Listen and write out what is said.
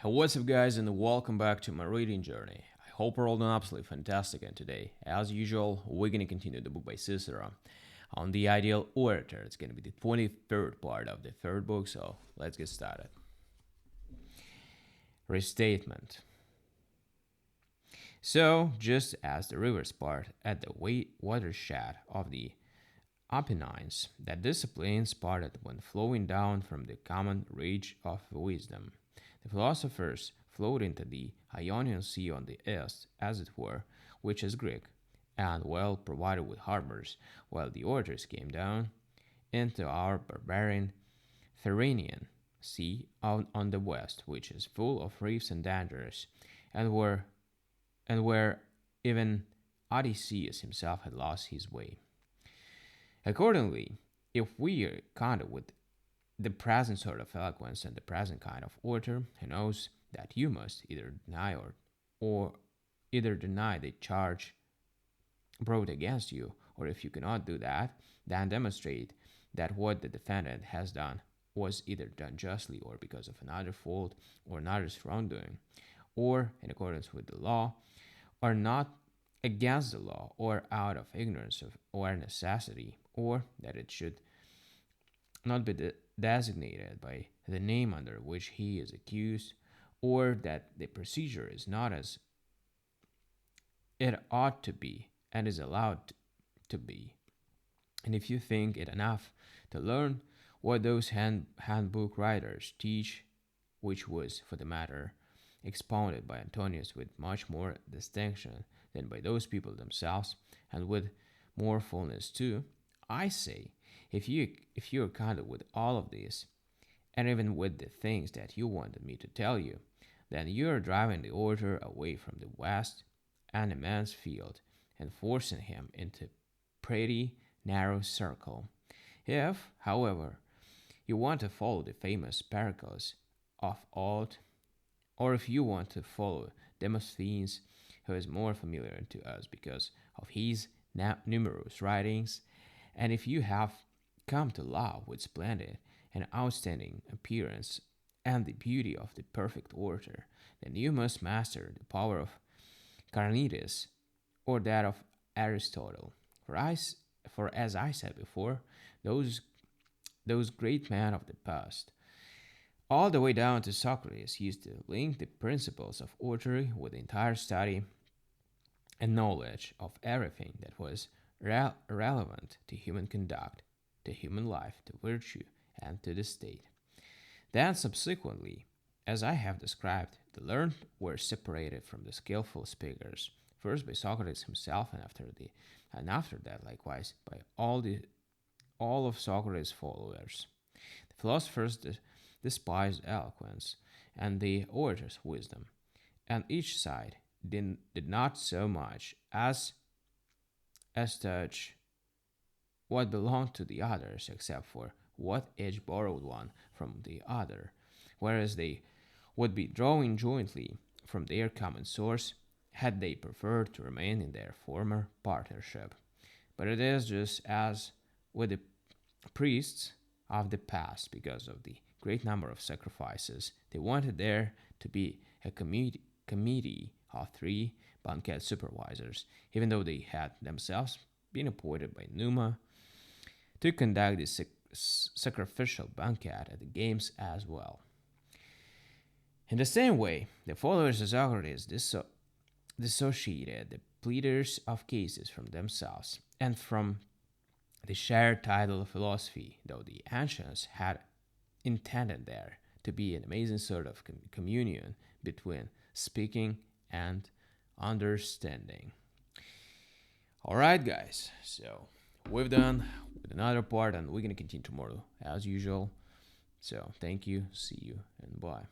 Hey, what's up, guys, and welcome back to my reading journey. I hope we're all doing absolutely fantastic, and today, as usual, we're going to continue the book by Cicero on the ideal orator. It's going to be the 23rd part of the third book, so let's get started. Restatement. So, just as the rivers part at the watershed of the Apennines, that disciplines parted when flowing down from the common ridge of wisdom. The philosophers flowed into the Ionian Sea on the east, as it were, which is Greek, and well provided with harbors, while the orators came down into our barbarian Tyrrhenian Sea on the west, which is full of reefs and dangerous, and where even Odysseus himself had lost his way. Accordingly, if we are content with the present sort of eloquence and the present kind of orator, who knows that you must either deny or either deny the charge brought against you, or if you cannot do that, then demonstrate that what the defendant has done was either done justly or because of another fault or another's wrongdoing, or in accordance with the law, or not against the law, or out of ignorance or necessity, or that it should not be designated by the name under which he is accused, or that the procedure is not as it ought to be and is allowed to be. And if you think it enough to learn what those handbook writers teach, which was, for the matter, expounded by Antonius with much more distinction than by those people themselves, and with more fullness too, I say, if you are content with all of this, and even with the things that you wanted me to tell you, then you are driving the orator away from the vast and immense field and forcing him into pretty narrow circle. If, however, you want to follow the famous Pericles of old, or if you want to follow Demosthenes, who is more familiar to us because of his numerous writings, and if you have come to love with splendid and outstanding appearance and the beauty of the perfect orator, then you must master the power of Carneades or that of Aristotle. For as I said before, those great men of the past, all the way down to Socrates, used to link the principles of oratory with the entire study and knowledge of everything that was relevant to human conduct, to human life, to virtue, and to the state. Then, subsequently, as I have described, the learned were separated from the skillful speakers, first by Socrates himself, and after that, likewise, by all of Socrates' followers. The philosophers despised eloquence, and the orators wisdom, and each side did not so much as touch what belonged to the others, except for what each borrowed one from the other, whereas they would be drawing jointly from their common source had they preferred to remain in their former partnership. But it is just as with the priests of the past, because of the great number of sacrifices, they wanted there to be a committee of three banquet supervisors, even though they had themselves been appointed by Numa to conduct the sacrificial banquet at the games as well. In the same way, the followers of Socrates dissociated the pleaders of cases from themselves and from the shared title of philosophy, though the ancients had intended there to be an amazing sort of communion between speaking and understanding. Alright, guys, so we've done with another part, and we're going to continue tomorrow as usual. So, thank you, see you, and bye.